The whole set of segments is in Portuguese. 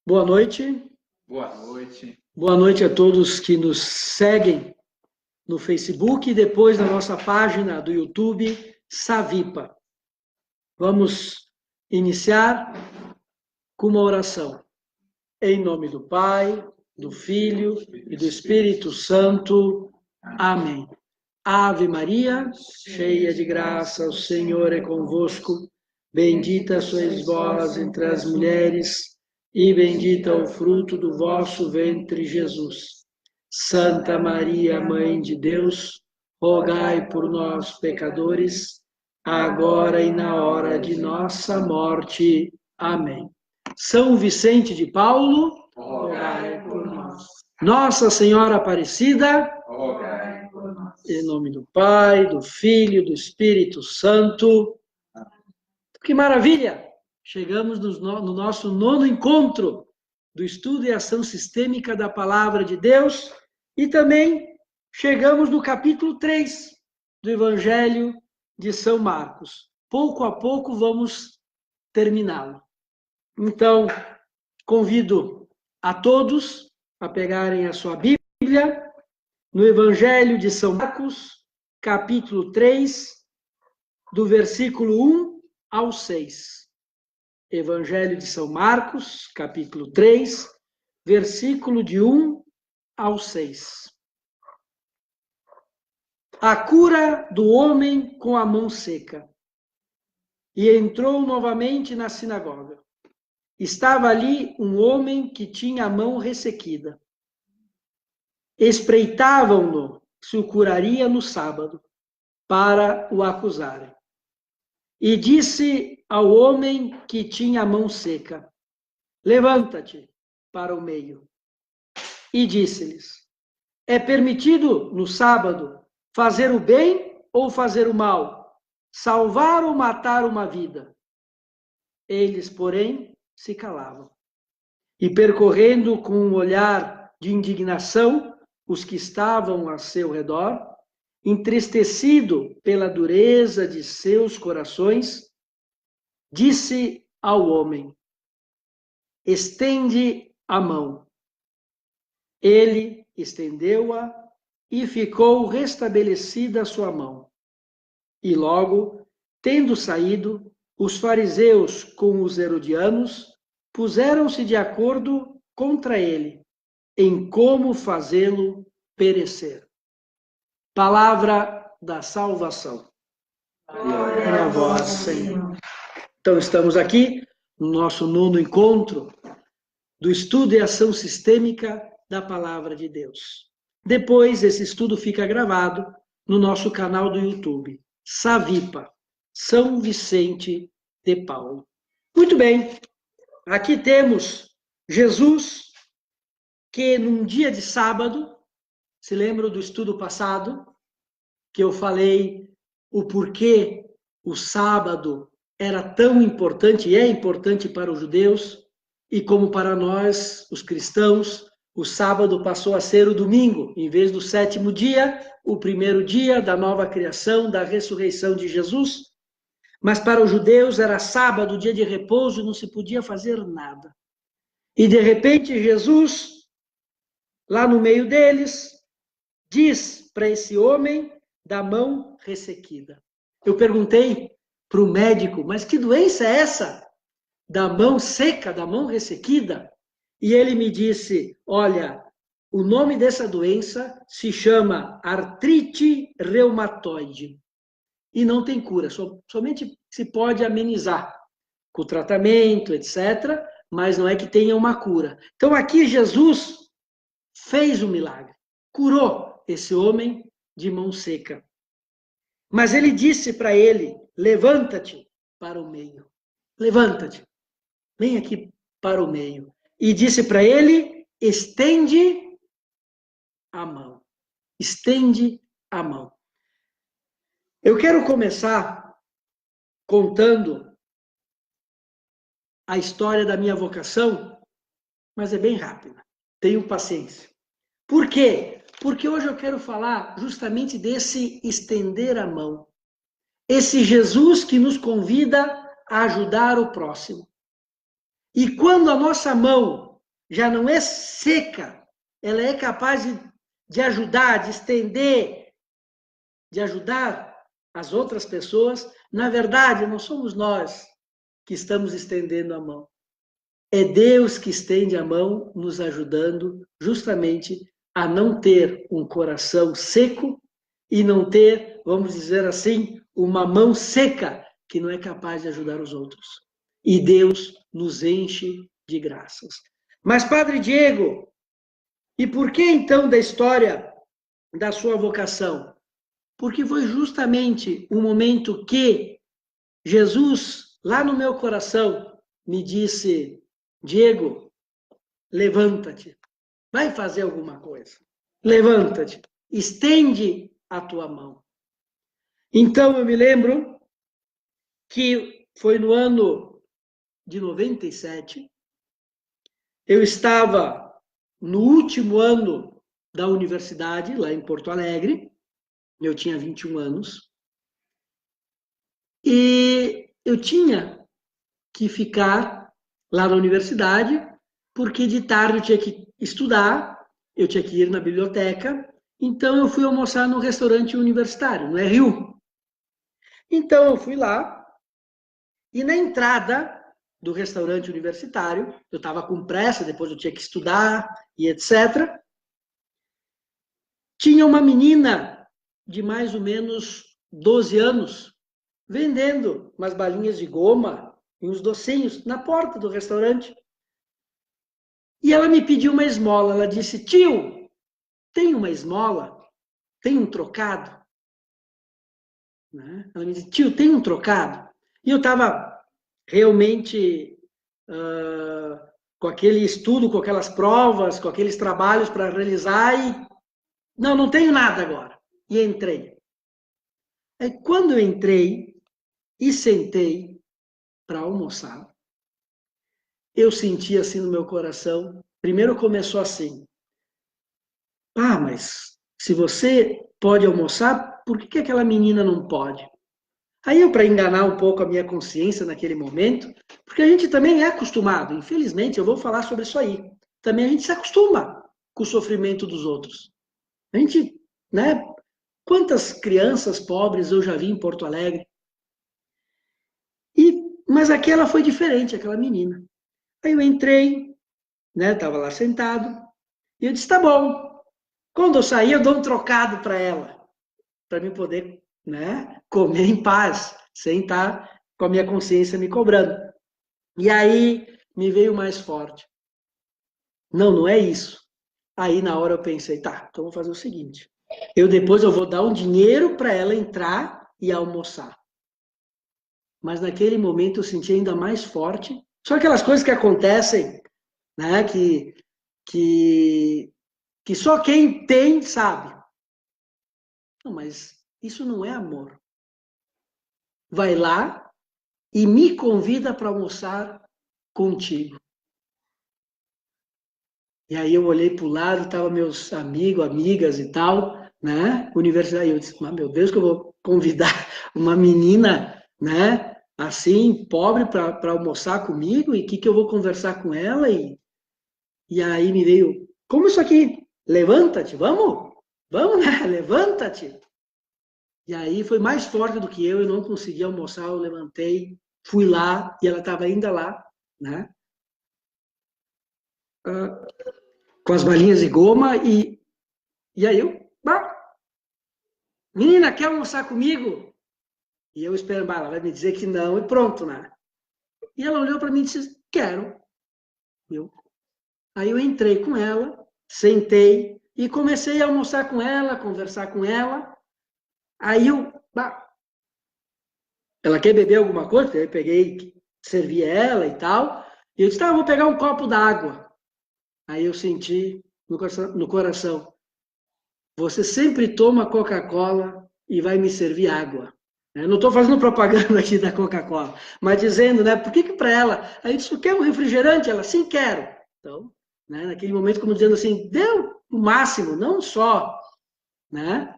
Boa noite. Boa noite. Boa noite a todos que nos seguem no Facebook e depois na nossa página do YouTube, Savipa. Vamos iniciar com uma oração. Em nome do Pai, do Filho e do Espírito Santo. Amém. Ave Maria, cheia de graça, o Senhor é convosco. Bendita sois vós entre as mulheres, e bendito é o fruto do vosso ventre, Jesus. Santa Maria, Mãe de Deus, rogai por nós, pecadores, agora e na hora de nossa morte. Amém. São Vicente de Paulo, rogai por nós. Nossa Senhora Aparecida, rogai por nós. Em nome do Pai, do Filho, do Espírito Santo. Que maravilha! Chegamos no nosso 9º encontro do estudo e ação sistêmica da Palavra de Deus e também chegamos no capítulo 3 do Evangelho de São Marcos. Pouco a pouco vamos terminá-lo. Então, convido a todos a pegarem a sua Bíblia no Evangelho de São Marcos, capítulo 3, do versículo 1 ao 6. Evangelho de São Marcos, capítulo 3, versículo de 1 ao 6. A cura do homem com a mão seca. E entrou novamente na sinagoga. Estava ali um homem que tinha a mão ressequida. Espreitavam-no se o curaria no sábado, para o acusarem. E disse ao homem que tinha a mão seca: levanta-te para o meio. E disse-lhes: é permitido no sábado fazer o bem ou fazer o mal, salvar ou matar uma vida? Eles, porém, se calavam. E percorrendo com um olhar de indignação os que estavam a seu redor, entristecido pela dureza de seus corações, disse ao homem: estende a mão. Ele estendeu-a e ficou restabelecida a sua mão. E logo, tendo saído, os fariseus com os herodianos puseram-se de acordo contra ele, em como fazê-lo perecer. Palavra da salvação. Glória a vós, Senhor. Então, estamos aqui no nosso 9º encontro do estudo e ação sistêmica da Palavra de Deus. Depois, esse estudo fica gravado no nosso canal do YouTube, Savipa, São Vicente de Paulo. Muito bem, aqui temos Jesus, que num dia de sábado, se lembram do estudo passado, que eu falei o porquê o sábado era tão importante e é importante para os judeus, e como para nós, os cristãos, o sábado passou a ser o domingo, em vez do 7º dia, o primeiro dia da nova criação, da ressurreição de Jesus. Mas para os judeus era sábado, dia de repouso, não se podia fazer nada. E de repente Jesus, lá no meio deles, diz para esse homem da mão ressequida. Eu perguntei para o médico, mas que doença é essa? Da mão seca, da mão ressequida? E ele me disse, olha, o nome dessa doença se chama artrite reumatoide. E não tem cura, somente se pode amenizar com tratamento, etc., mas não é que tenha uma cura. Então aqui Jesus fez o milagre, curou esse homem de mão seca. Mas ele disse para ele, levanta-te para o meio. Levanta-te, vem aqui para o meio. E disse para ele, estende a mão. Estende a mão. Eu quero começar contando a história da minha vocação, mas é bem rápida. Tenham paciência. Por quê? Porque hoje eu quero falar justamente desse estender a mão. Esse Jesus que nos convida a ajudar o próximo. E quando a nossa mão já não é seca, ela é capaz de ajudar, de estender, de ajudar as outras pessoas, na verdade, não somos nós que estamos estendendo a mão. É Deus que estende a mão, nos ajudando justamente a não ter um coração seco e não ter, vamos dizer assim, uma mão seca que não é capaz de ajudar os outros. E Deus nos enche de graças. Mas, Padre Diego, e por que então da história da sua vocação? Porque foi justamente o momento que Jesus, lá no meu coração, me disse: Diego, levanta-te, vai fazer alguma coisa. Levanta-te, estende a tua mão. Então eu me lembro que foi no ano de 97, eu estava no último ano da universidade, lá em Porto Alegre, eu tinha 21 anos, e eu tinha que ficar lá na universidade, porque de tarde eu tinha que estudar, eu tinha que ir na biblioteca, então eu fui almoçar no restaurante universitário, no RU. Então eu fui lá, e na entrada do restaurante universitário, eu estava com pressa, depois eu tinha que estudar e etc. Tinha uma menina de mais ou menos 12 anos, vendendo umas balinhas de goma e uns docinhos na porta do restaurante. E ela me pediu uma esmola. Ela disse: tio, tem uma esmola? Tem um trocado? Ela me disse: tio, tem um trocado? E eu estava realmente com aquele estudo, com aquelas provas, com aqueles trabalhos para realizar e não tenho nada agora. E entrei. Aí quando eu entrei e sentei para almoçar, eu senti assim no meu coração, primeiro começou assim: ah, mas se você pode almoçar, por que aquela menina não pode? Aí eu, para enganar um pouco a minha consciência naquele momento, porque a gente também é acostumado, infelizmente, eu vou falar sobre isso aí, também a gente se acostuma com o sofrimento dos outros. A gente, né? Quantas crianças pobres eu já vi em Porto Alegre? Mas aquela foi diferente, aquela menina. Aí eu entrei, né? Estava lá sentado, e eu disse: tá bom. Quando eu sair, eu dou um trocado para ela, para mim poder, né, comer em paz, sem estar com a minha consciência me cobrando. E aí me veio mais forte: não é isso. Aí na hora eu pensei: tá, então vou fazer o seguinte, depois eu vou dar um dinheiro para ela entrar e almoçar. Mas naquele momento eu senti ainda mais forte. Só aquelas coisas que acontecem, né, que só quem tem sabe. Não, mas isso não é amor. Vai lá e me convida para almoçar contigo. E aí eu olhei para o lado, estavam meus amigos, amigas e tal, né? Universidade. Eu disse: meu Deus, que eu vou convidar uma menina, né? Assim, pobre, para almoçar comigo, e que eu vou conversar com ela? E aí me veio: como isso aqui? Levanta-te, vamos, né? Levanta-te. E aí foi mais forte do que eu não consegui almoçar, eu levantei, fui lá, e ela estava ainda lá, né? Com as balinhas de goma, e aí eu: menina, quer almoçar comigo? E eu esperando: ela vai me dizer que não, e pronto, né? E ela olhou para mim e disse: quero. Aí eu entrei com ela, sentei e comecei a almoçar com ela, conversar com ela. Aí ela quer beber alguma coisa? Eu peguei, servi ela e tal. E eu disse: tá, vou pegar um copo d'água. Aí eu senti no coração: você sempre toma Coca-Cola e vai me servir água. Eu não estou fazendo propaganda aqui da Coca-Cola, mas dizendo, né, por que para ela? Aí eu disse: quer um refrigerante? Ela: sim, quero. Então, né, naquele momento, como dizendo assim, deu o máximo, não só, né,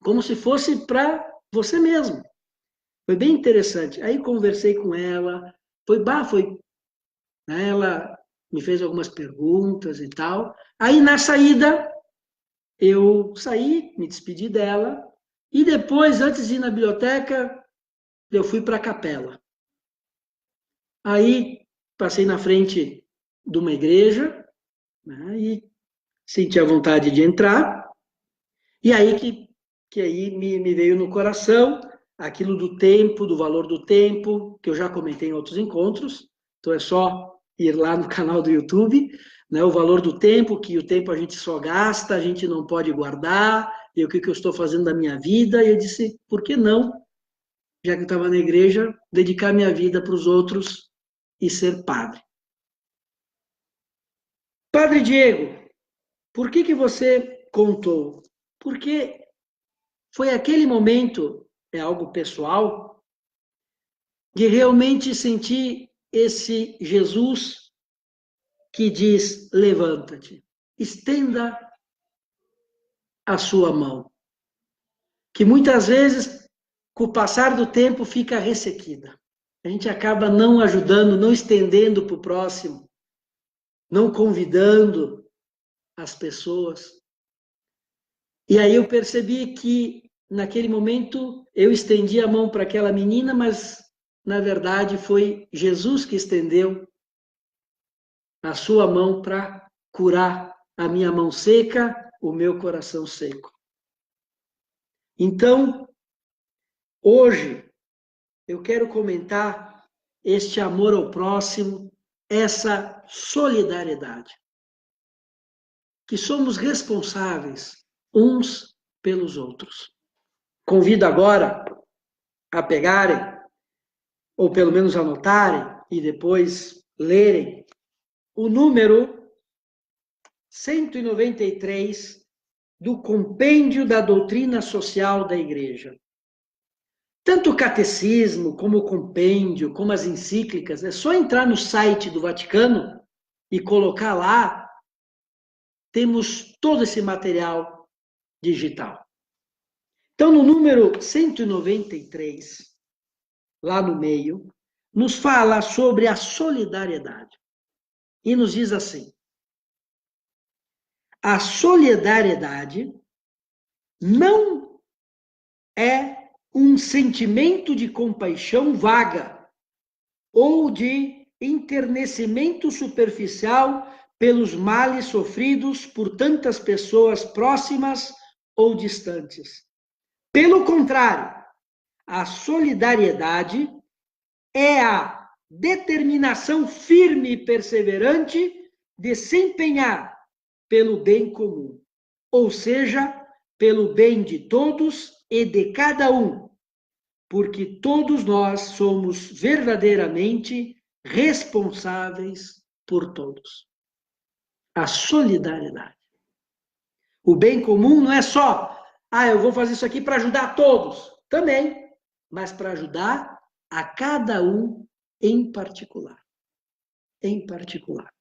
como se fosse para você mesmo. Foi bem interessante. Aí conversei com ela, foi, né, ela me fez algumas perguntas e tal. Aí, na saída, eu saí, me despedi dela, e depois, antes de ir na biblioteca, eu fui para a capela. Aí, passei na frente de uma igreja, né, e senti a vontade de entrar, e aí que aí me veio no coração aquilo do tempo, do valor do tempo, que eu já comentei em outros encontros, então é só ir lá no canal do YouTube, né, o valor do tempo, que o tempo a gente só gasta, a gente não pode guardar, e o que eu estou fazendo da minha vida, e eu disse, por que não, já que eu estava na igreja, dedicar minha vida para os outros e ser padre. Padre Diego, por que você contou? Porque foi aquele momento, é algo pessoal, de realmente sentir esse Jesus que diz: levanta-te, estenda a sua mão. Que muitas vezes, com o passar do tempo, fica ressequida. A gente acaba não ajudando, não estendendo para o próximo, não convidando as pessoas. E aí eu percebi que, naquele momento, eu estendi a mão para aquela menina, mas, na verdade, foi Jesus que estendeu a sua mão para curar a minha mão seca, o meu coração seco. Então, hoje, eu quero comentar este amor ao próximo, essa solidariedade. Que somos responsáveis uns pelos outros. Convido agora a pegarem, ou pelo menos anotarem, e depois lerem, o número 193 do Compêndio da Doutrina Social da Igreja. Tanto o catecismo, como o compêndio, como as encíclicas, é só entrar no site do Vaticano e colocar lá, temos todo esse material digital. Então, no número 193, lá no meio, nos fala sobre a solidariedade. E nos diz assim: a solidariedade não é um sentimento de compaixão vaga ou de enternecimento superficial pelos males sofridos por tantas pessoas próximas ou distantes. Pelo contrário, a solidariedade é a determinação firme e perseverante de se empenhar pelo bem comum, ou seja, pelo bem de todos e de cada um, porque todos nós somos verdadeiramente responsáveis por todos. A solidariedade. O bem comum não é só, eu vou fazer isso aqui para ajudar todos, também, mas para ajudar a cada um em particular. Em particular.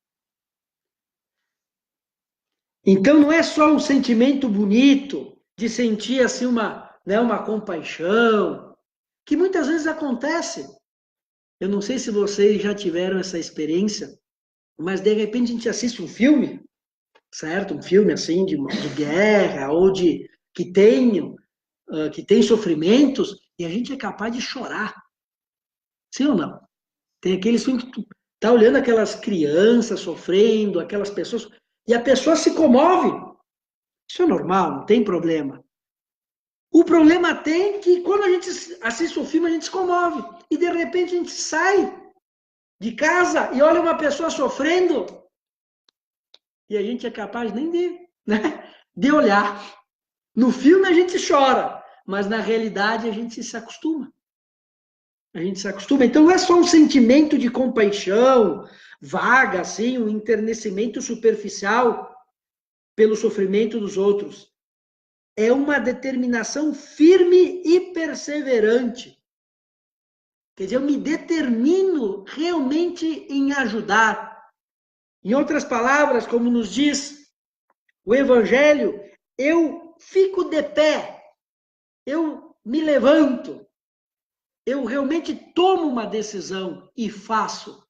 Então, não é só um sentimento bonito de sentir assim uma compaixão, que muitas vezes acontece. Eu não sei se vocês já tiveram essa experiência, mas de repente a gente assiste um filme, certo? Um filme assim de guerra ou que tem sofrimentos e a gente é capaz de chorar. Sim ou não? Tem aqueles filmes que tu tá olhando aquelas crianças sofrendo, aquelas pessoas, e a pessoa se comove. Isso é normal, não tem problema. O problema tem que quando a gente assiste o filme, a gente se comove. E de repente a gente sai de casa e olha uma pessoa sofrendo e a gente é capaz nem de olhar. No filme a gente chora, mas na realidade a gente se acostuma. A gente se acostuma. Então não é só um sentimento de compaixão vaga, assim, um enternecimento superficial pelo sofrimento dos outros. É uma determinação firme e perseverante. Quer dizer, eu me determino realmente em ajudar. Em outras palavras, como nos diz o Evangelho, eu fico de pé, eu me levanto, eu realmente tomo uma decisão e faço.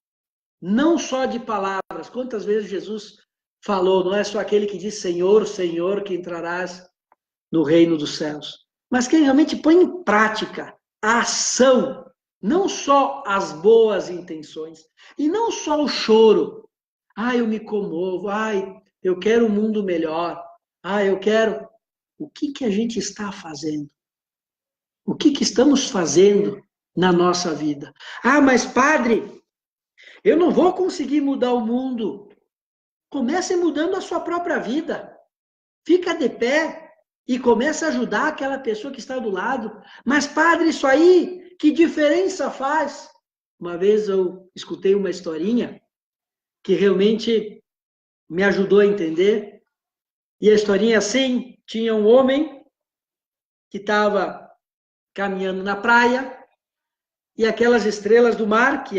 não só de palavras. Quantas vezes Jesus falou, não é só aquele que diz Senhor, Senhor, que entrarás no reino dos céus, mas quem realmente põe em prática a ação, não só as boas intenções, e não só o choro. Eu me comovo, eu quero um mundo melhor, eu quero... O que a gente está fazendo? O que estamos fazendo na nossa vida? Mas padre, eu não vou conseguir mudar o mundo. Comece mudando a sua própria vida. Fica de pé e comece a ajudar aquela pessoa que está do lado. Mas padre, isso aí, que diferença faz? Uma vez eu escutei uma historinha que realmente me ajudou a entender. E a historinha é assim, tinha um homem que estava caminhando na praia e aquelas estrelas do mar, que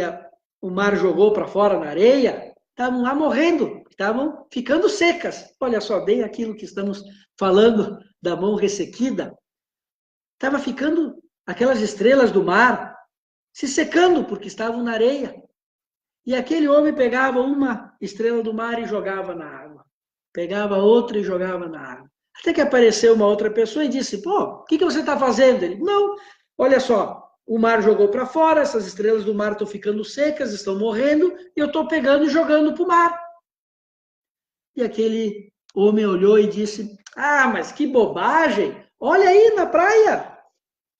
o mar jogou para fora na areia, estavam lá morrendo, estavam ficando secas. Olha só, bem aquilo que estamos falando da mão ressequida. Estava ficando aquelas estrelas do mar se secando porque estavam na areia. E aquele homem pegava uma estrela do mar e jogava na água. Pegava outra e jogava na água. Até que apareceu uma outra pessoa e disse, o que você está fazendo? Ele, não, olha só, o mar jogou para fora, essas estrelas do mar estão ficando secas, estão morrendo, e eu estou pegando e jogando para o mar. E aquele homem olhou e disse, mas que bobagem, olha aí na praia,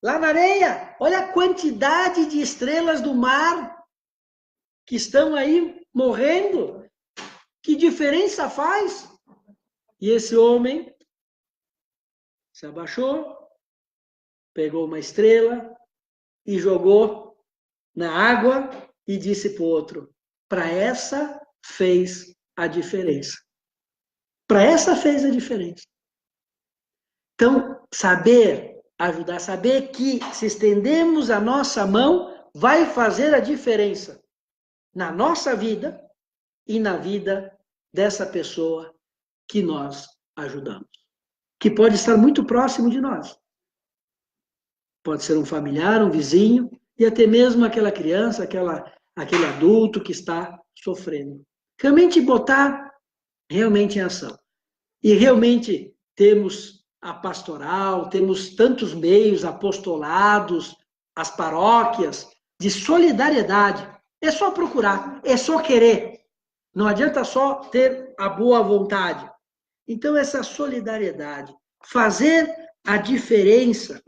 lá na areia, olha a quantidade de estrelas do mar que estão aí morrendo, que diferença faz? E esse homem se abaixou, pegou uma estrela e jogou na água e disse para o outro, para essa fez a diferença. Para essa fez a diferença. Então, saber ajudar, saber que se estendemos a nossa mão, vai fazer a diferença na nossa vida e na vida dessa pessoa que nós ajudamos. Que pode estar muito próximo de nós. Pode ser um familiar, um vizinho, e até mesmo aquela criança, aquele adulto que está sofrendo. Realmente botar realmente em ação. E realmente temos a pastoral, temos tantos meios, apostolados, as paróquias, de solidariedade. É só procurar, é só querer. Não adianta só ter a boa vontade. Então, essa solidariedade, fazer a diferença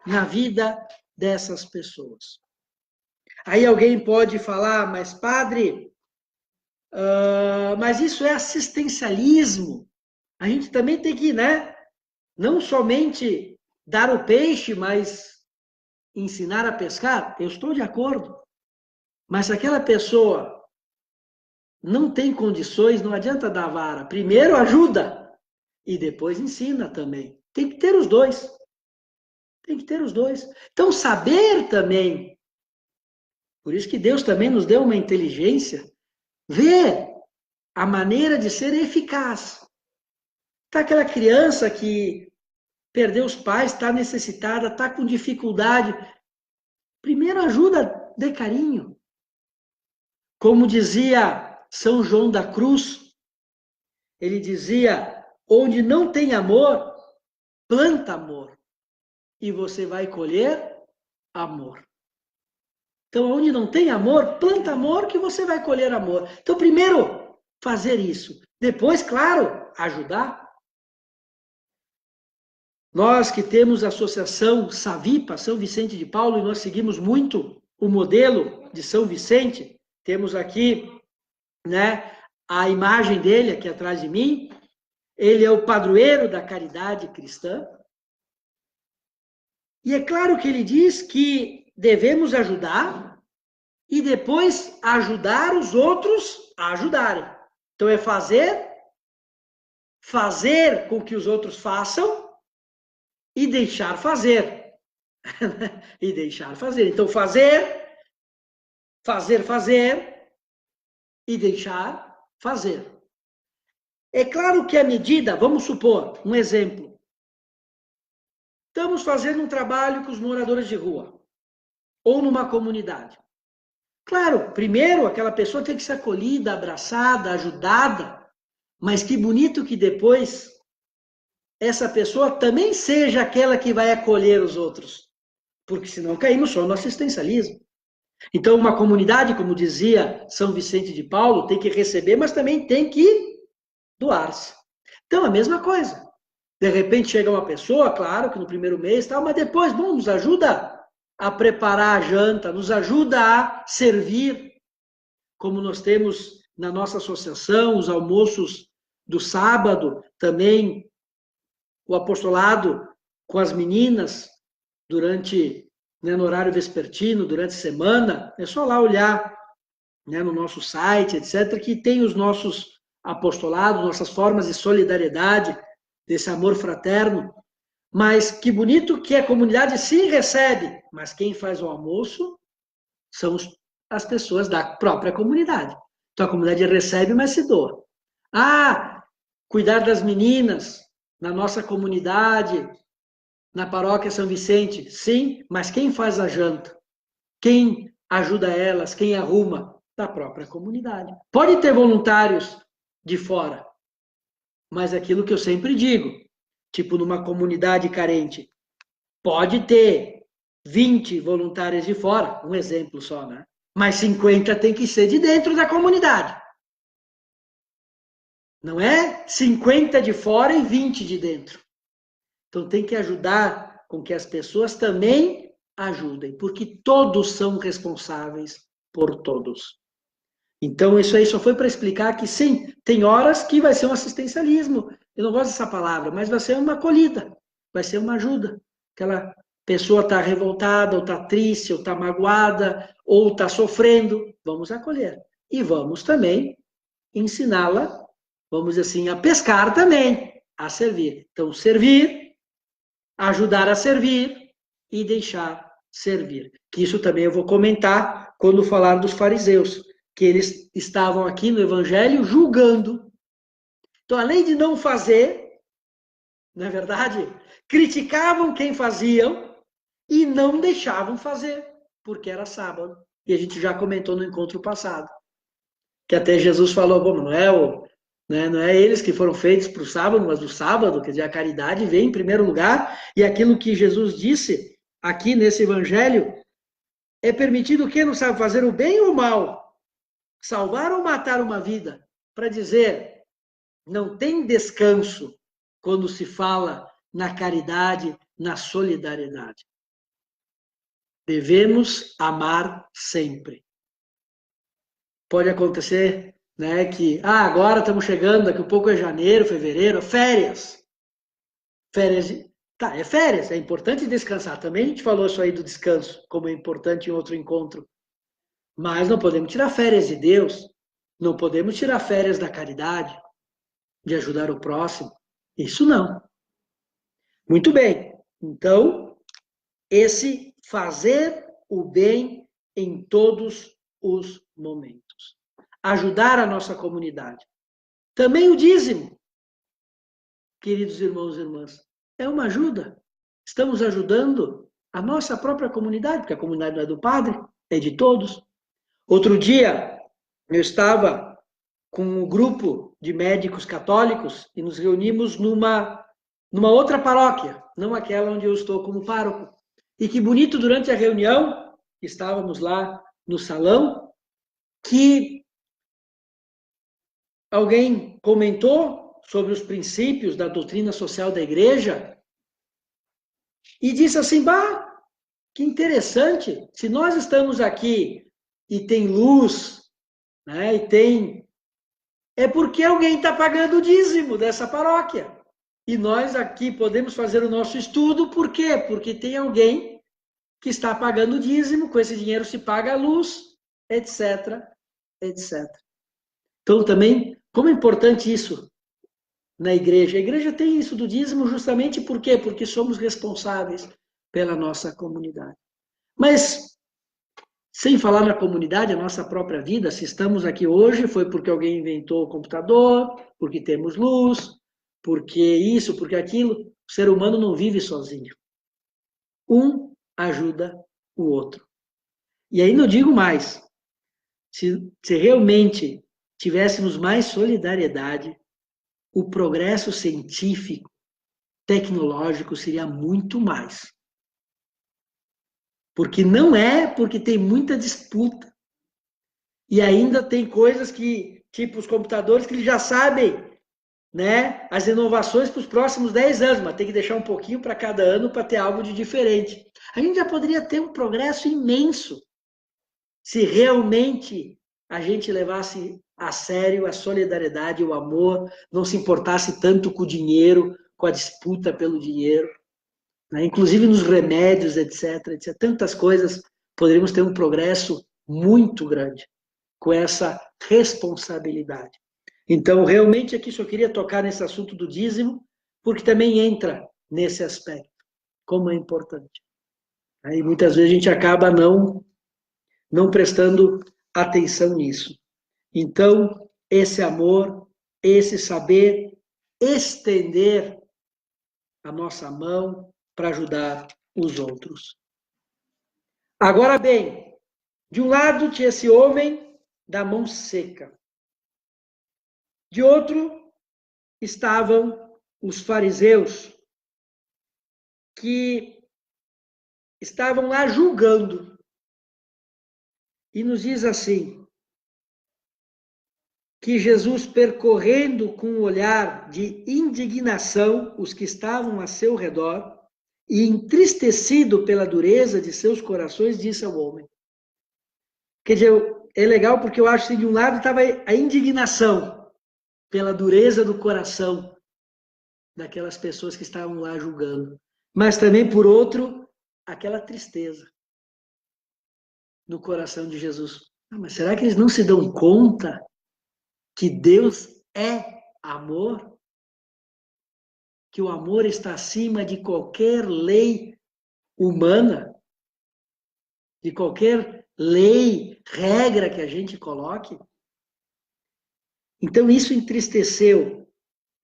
na vida dessas pessoas. Aí alguém pode falar, mas padre, mas isso é assistencialismo. A gente também tem que, não somente dar o peixe, mas ensinar a pescar. Eu estou de acordo. Mas se aquela pessoa não tem condições, não adianta dar vara. Primeiro ajuda e depois ensina também. Tem que ter os dois. Tem que ter os dois. Então, saber também, por isso que Deus também nos deu uma inteligência, ver a maneira de ser eficaz. Está aquela criança que perdeu os pais, está necessitada, está com dificuldade. Primeiro ajuda, dê carinho. Como dizia São João da Cruz, ele dizia, onde não tem amor, planta amor. E você vai colher amor. Então, onde não tem amor, planta amor que você vai colher amor. Então, primeiro, fazer isso. Depois, claro, ajudar. Nós que temos a Associação Savipa, São Vicente de Paulo, e nós seguimos muito o modelo de São Vicente. Temos aqui, a imagem dele aqui atrás de mim. Ele é o padroeiro da caridade cristã. E é claro que ele diz que devemos ajudar e depois ajudar os outros a ajudarem. Então é fazer com que os outros façam e deixar fazer. E deixar fazer. Então fazer e deixar fazer. É claro que a medida, vamos supor, um exemplo. Estamos fazendo um trabalho com os moradores de rua, ou numa comunidade. Claro, primeiro aquela pessoa tem que ser acolhida, abraçada, ajudada, mas que bonito que depois essa pessoa também seja aquela que vai acolher os outros, porque senão caímos só no assistencialismo. Então, uma comunidade, como dizia São Vicente de Paulo, tem que receber, mas também tem que doar-se. Então, a mesma coisa. De repente chega uma pessoa, claro que no primeiro mês, tal, mas depois, bom, nos ajuda a preparar a janta, nos ajuda a servir, como nós temos na nossa associação, os almoços do sábado, também o apostolado com as meninas durante, né, no horário vespertino, durante a semana. É só lá olhar, né, no nosso site, etc., que tem os nossos apostolados, nossas formas de solidariedade, desse amor fraterno. Mas que bonito que a comunidade sim recebe, mas quem faz o almoço são as pessoas da própria comunidade. Então a comunidade recebe, mas se doa. Ah, cuidar das meninas na nossa comunidade, na paróquia São Vicente, sim, mas quem faz a janta? Quem ajuda elas? Quem arruma? Da própria comunidade. Pode ter voluntários de fora, mas aquilo que eu sempre digo, tipo numa comunidade carente, pode ter 20 voluntários de fora, um exemplo só, né? Mas 50 tem que ser de dentro da comunidade. Não é 50 de fora e 20 de dentro. Então tem que ajudar com que as pessoas também ajudem, porque todos são responsáveis por todos. Então isso aí só foi para explicar que sim, tem horas que vai ser um assistencialismo. Eu não gosto dessa palavra, mas vai ser uma acolhida, vai ser uma ajuda. Aquela pessoa está revoltada, ou está triste, ou está magoada, ou está sofrendo, vamos acolher. E vamos também ensiná-la, vamos dizer assim, a pescar também, a servir. Então, servir, ajudar a servir e deixar servir. Que isso também eu vou comentar quando falar dos fariseus, que eles estavam aqui no Evangelho julgando. Então, além de não fazer, não é verdade? Criticavam quem faziam e não deixavam fazer, porque era sábado. E a gente já comentou no encontro passado. Que até Jesus falou, bom, não é eles que foram feitos para o sábado, mas o sábado, quer dizer, a caridade vem em primeiro lugar, e aquilo que Jesus disse aqui nesse evangelho, é permitido o quê? Não sabe fazer o bem ou o mal? Salvar ou matar uma vida? Para dizer, não tem descanso quando se fala na caridade, na solidariedade. Devemos amar sempre. Pode acontecer, né, que agora estamos chegando, daqui a pouco é janeiro, fevereiro, férias. Férias, tá, é férias, é importante descansar. Também a gente falou isso aí do descanso, como é importante em outro encontro. Mas não podemos tirar férias de Deus, não podemos tirar férias da caridade, de ajudar o próximo. Isso não. Muito bem. Então, esse fazer o bem em todos os momentos. Ajudar a nossa comunidade. Também o dízimo, queridos irmãos e irmãs, é uma ajuda. Estamos ajudando a nossa própria comunidade, porque a comunidade não é do padre, é de todos. Outro dia, eu estava com um grupo de médicos católicos e nos reunimos numa outra paróquia, não aquela onde eu estou como pároco. E que bonito, durante a reunião, estávamos lá no salão, que alguém comentou sobre os princípios da doutrina social da igreja e disse assim, bah, que interessante, se nós estamos aqui e tem luz, né, e tem... É porque alguém está pagando o dízimo dessa paróquia. E nós aqui podemos fazer o nosso estudo, por quê? Porque tem alguém que está pagando o dízimo, com esse dinheiro se paga a luz, etc, etc. Então, também, como é importante isso na igreja? A igreja tem isso do dízimo justamente por quê? Porque somos responsáveis pela nossa comunidade. Mas, sem falar na comunidade, a nossa própria vida, se estamos aqui hoje, foi porque alguém inventou o computador, porque temos luz, porque isso, porque aquilo. O ser humano não vive sozinho. Um ajuda o outro. E aí não digo mais. se realmente tivéssemos mais solidariedade, o progresso científico, tecnológico seria muito mais. Porque não é porque tem muita disputa. E ainda tem coisas que, tipo os computadores, que eles já sabem, né, as inovações para os próximos 10 anos, mas tem que deixar um pouquinho para cada ano para ter algo de diferente. A gente já poderia ter um progresso imenso se realmente a gente levasse a sério a solidariedade, o amor, não se importasse tanto com o dinheiro, com a disputa pelo dinheiro, né? Inclusive nos remédios, etc, etc. Tantas coisas, poderíamos ter um progresso muito grande com essa responsabilidade. Então, realmente, aqui só queria tocar nesse assunto do dízimo, porque também entra nesse aspecto, como é importante. Aí, muitas vezes, a gente acaba não prestando atenção nisso. Então, esse amor, esse saber estender a nossa mão para ajudar os outros. Agora bem, de um lado tinha esse homem da mão seca. De outro estavam os fariseus, que estavam lá julgando. E nos diz assim, que Jesus, percorrendo com um olhar de indignação os que estavam a seu redor, e entristecido pela dureza de seus corações, disse ao homem. Quer dizer, é legal porque eu acho que de um lado estava a indignação pela dureza do coração daquelas pessoas que estavam lá julgando. Mas também, por outro, aquela tristeza no coração de Jesus. Mas será que eles não se dão conta que Deus é amor? Que o amor está acima de qualquer lei humana? De qualquer lei, regra que a gente coloque? Então isso entristeceu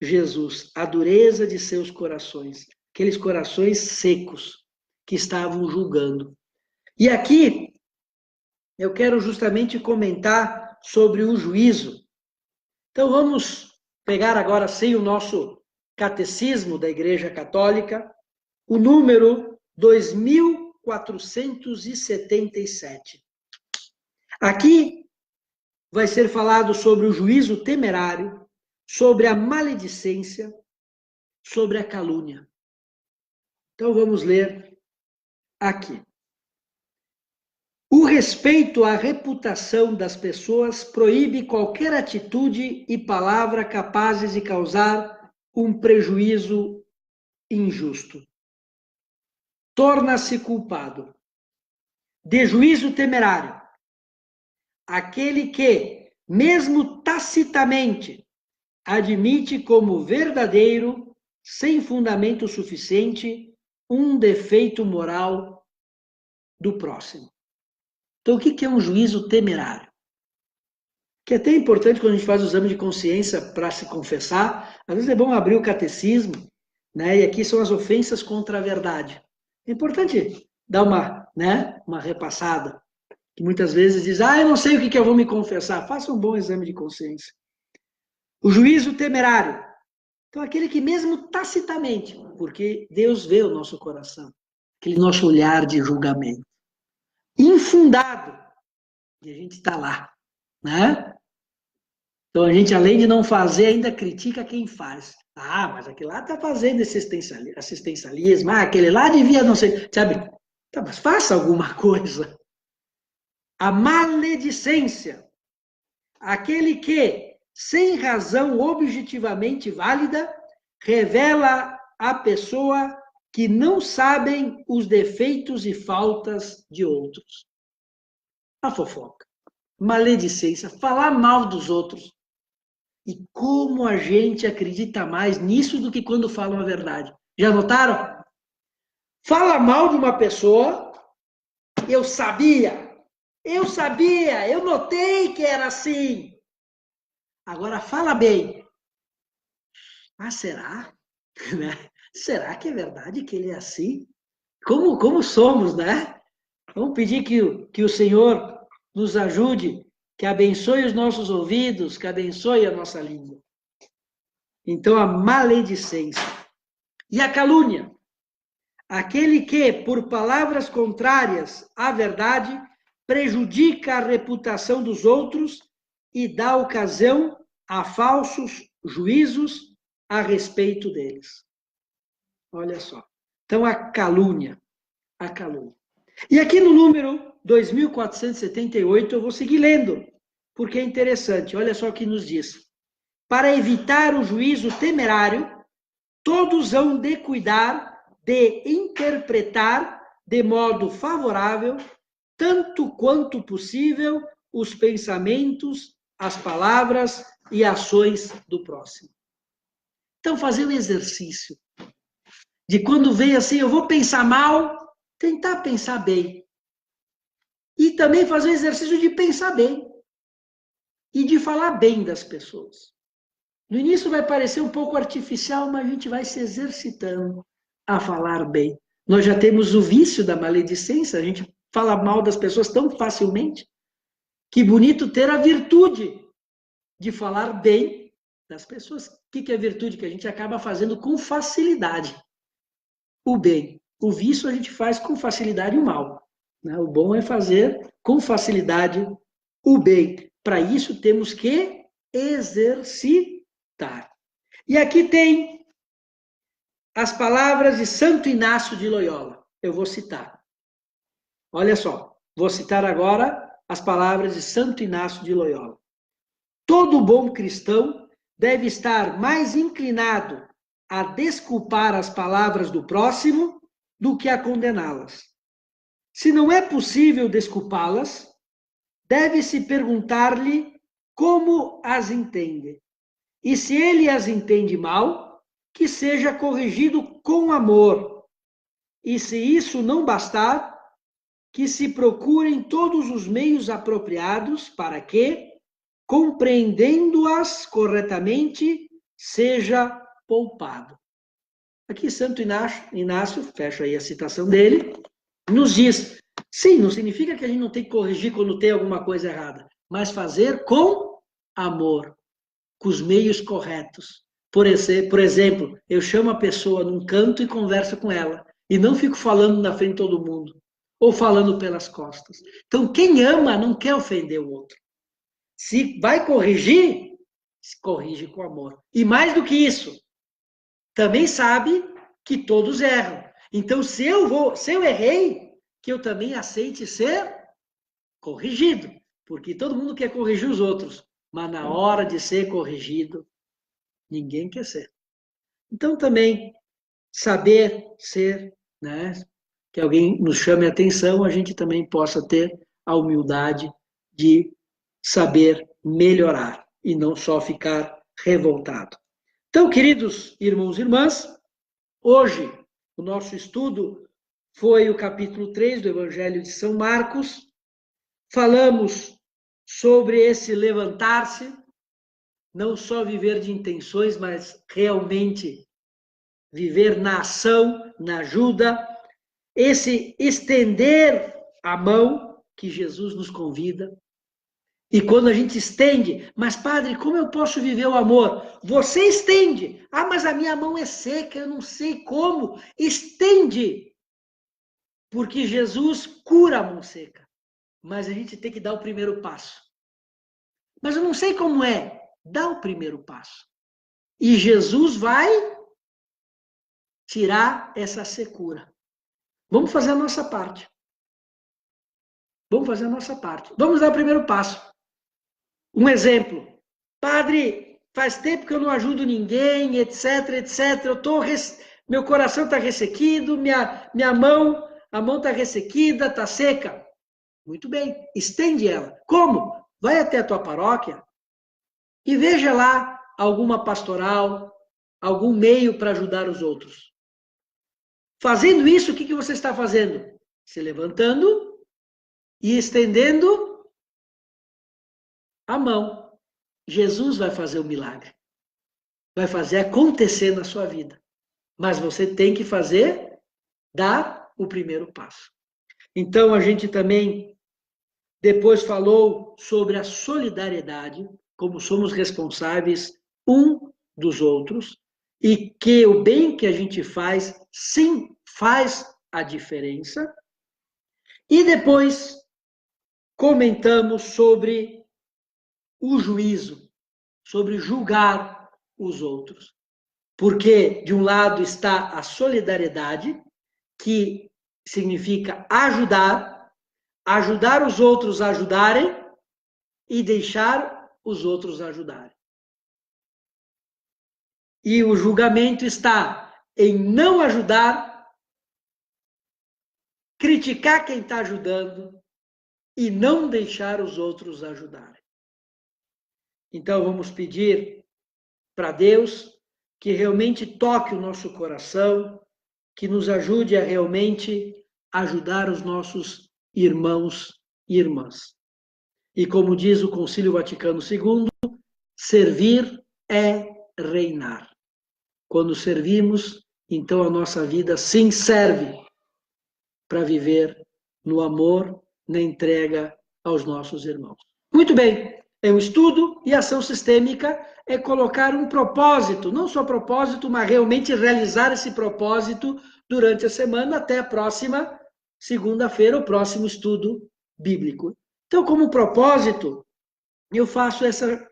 Jesus, a dureza de seus corações, aqueles corações secos que estavam julgando. E aqui eu quero justamente comentar sobre o juízo. Então vamos pegar agora, sem o nosso catecismo da Igreja Católica, o número 2477. Aqui vai ser falado sobre o juízo temerário, sobre a maledicência, sobre a calúnia. Então vamos ler aqui. O respeito à reputação das pessoas proíbe qualquer atitude e palavra capazes de causar um prejuízo injusto. Torna-se culpado de juízo temerário aquele que, mesmo tacitamente, admite como verdadeiro, sem fundamento suficiente, um defeito moral do próximo. Então, o que é um juízo temerário? Que é até importante quando a gente faz o exame de consciência para se confessar, às vezes é bom abrir o catecismo, né? E aqui são as ofensas contra a verdade. É importante dar uma repassada, que muitas vezes diz, eu não sei o que eu vou me confessar. Faça um bom exame de consciência. O juízo temerário. Então, aquele que mesmo tacitamente, porque Deus vê o nosso coração, aquele nosso olhar de julgamento, infundado, e a gente está lá, né? Então, a gente, além de não fazer, ainda critica quem faz. Mas aquele lá está fazendo assistencialismo, aquele lá devia não sei, sabe? Tá, mas faça alguma coisa. A maledicência, aquele que, sem razão objetivamente válida, revela a pessoa que não sabem os defeitos e faltas de outros. A fofoca, maledicência, falar mal dos outros. E como a gente acredita mais nisso do que quando falam a verdade. Já notaram? Fala mal de uma pessoa, eu sabia, eu notei que era assim. Agora fala bem. Será? Será que é verdade que ele é assim? Como somos, né? Vamos pedir que o Senhor nos ajude que abençoe os nossos ouvidos, que abençoe a nossa língua. Então, a maledicência. E a calúnia. Aquele que, por palavras contrárias à verdade, prejudica a reputação dos outros e dá ocasião a falsos juízos a respeito deles. Olha só. Então, a calúnia. A calúnia. E aqui no número 2478, eu vou seguir lendo, porque é interessante. Olha só o que nos diz. Para evitar o juízo temerário, todos hão de cuidar de interpretar de modo favorável, tanto quanto possível, os pensamentos, as palavras e ações do próximo. Então, fazer um exercício de quando vem assim, eu vou pensar mal, tentar pensar bem. E também fazer o exercício de pensar bem. E de falar bem das pessoas. No início vai parecer um pouco artificial, mas a gente vai se exercitando a falar bem. Nós já temos o vício da maledicência, a gente fala mal das pessoas tão facilmente. Que bonito ter a virtude de falar bem das pessoas. O que é a virtude? Que a gente acaba fazendo com facilidade o bem. O vício a gente faz com facilidade o mal. O bom é fazer com facilidade o bem. Para isso temos que exercitar. E aqui tem as palavras de Santo Inácio de Loyola. Eu vou citar. Olha só, vou citar agora as palavras de Santo Inácio de Loyola. Todo bom cristão deve estar mais inclinado a desculpar as palavras do próximo do que a condená-las. Se não é possível desculpá-las, deve-se perguntar-lhe como as entende. E se ele as entende mal, que seja corrigido com amor. E se isso não bastar, que se procurem todos os meios apropriados para que, compreendendo-as corretamente, seja poupado. Aqui Santo Inácio, fecha aí a citação dele, nos diz, sim, não significa que a gente não tem que corrigir quando tem alguma coisa errada, mas fazer com amor, com os meios corretos. Por exemplo, eu chamo a pessoa num canto e converso com ela, e não fico falando na frente de todo mundo, ou falando pelas costas. Então, quem ama não quer ofender o outro. Se vai corrigir, se corrige com amor. E mais do que isso, também sabe que todos erram. Então, se eu errei, que eu também aceite ser corrigido. Porque todo mundo quer corrigir os outros. Mas na hora de ser corrigido, ninguém quer ser. Então, também, saber ser, né? Que alguém nos chame a atenção, a gente também possa ter a humildade de saber melhorar e não só ficar revoltado. Então, queridos irmãos e irmãs, hoje o nosso estudo foi o capítulo 3 do Evangelho de São Marcos. Falamos sobre esse levantar-se, não só viver de intenções, mas realmente viver na ação, na ajuda, esse estender a mão que Jesus nos convida. E quando a gente estende, mas padre, como eu posso viver o amor? Você estende. Ah, mas a minha mão é seca, eu não sei como. Estende. Porque Jesus cura a mão seca. Mas a gente tem que dar o primeiro passo. Mas eu não sei como é. Dá o primeiro passo. E Jesus vai tirar essa secura. Vamos fazer a nossa parte. Vamos fazer a nossa parte. Vamos dar o primeiro passo. Um exemplo. Padre, faz tempo que eu não ajudo ninguém, etc, etc. Meu coração está ressequido, minha mão, a mão está ressequida, está seca. Muito bem, estende ela. Como? Vai até a tua paróquia e veja lá alguma pastoral, algum meio para ajudar os outros. Fazendo isso, o que você está fazendo? Se levantando e estendendo a mão. Jesus vai fazer o milagre. Vai fazer acontecer na sua vida. Mas você tem que dar o primeiro passo. Então, a gente também Depois falou sobre a solidariedade, como somos responsáveis um dos outros, e que o bem que a gente faz, sim, faz a diferença. E depois comentamos sobre o juízo, sobre julgar os outros. Porque, de um lado, está a solidariedade, que significa ajudar os outros a ajudarem e deixar os outros ajudarem. E o julgamento está em não ajudar, criticar quem está ajudando e não deixar os outros ajudarem. Então, vamos pedir para Deus que realmente toque o nosso coração, que nos ajude a realmente ajudar os nossos irmãos e irmãs. E como diz o Concílio Vaticano II, servir é reinar. Quando servimos, então a nossa vida sim serve para viver no amor, na entrega aos nossos irmãos. Muito bem, é um estudo e ação sistêmica é colocar um propósito, não só propósito, mas realmente realizar esse propósito durante a semana até a próxima segunda-feira, o próximo estudo bíblico. Então, como propósito, eu faço essa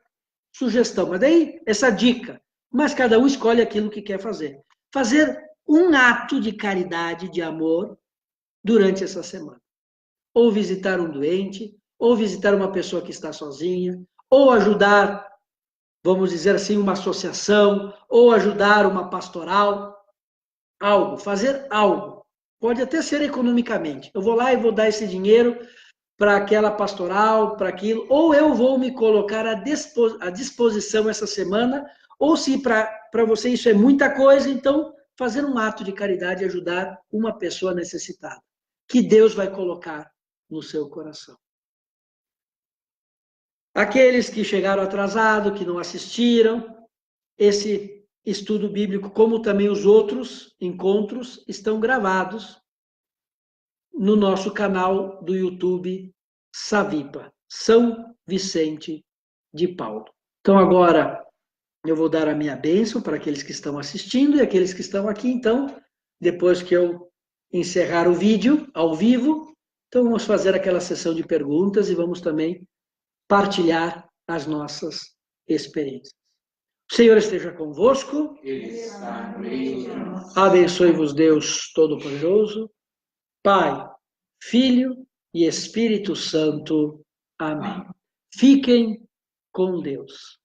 sugestão, mas daí essa dica, mas cada um escolhe aquilo que quer fazer. Fazer um ato de caridade, de amor, durante essa semana. Ou visitar um doente, ou visitar uma pessoa que está sozinha, ou ajudar, vamos dizer assim, uma associação, ou ajudar uma pastoral, algo, fazer algo. Pode até ser economicamente. Eu vou lá e vou dar esse dinheiro para aquela pastoral, para aquilo, ou eu vou me colocar à disposição essa semana, ou se para você isso é muita coisa, então fazer um ato de caridade e ajudar uma pessoa necessitada, que Deus vai colocar no seu coração. Aqueles que chegaram atrasados, que não assistiram, esse estudo bíblico, como também os outros encontros, estão gravados no nosso canal do YouTube Savipa, São Vicente de Paulo. Então agora eu vou dar a minha bênção para aqueles que estão assistindo e aqueles que estão aqui. Então, depois que eu encerrar o vídeo ao vivo, então vamos fazer aquela sessão de perguntas e vamos também partilhar as nossas experiências. O Senhor esteja convosco. Abençoe-vos Deus Todo-Poderoso, Pai, Filho e Espírito Santo. Amém. Fiquem com Deus.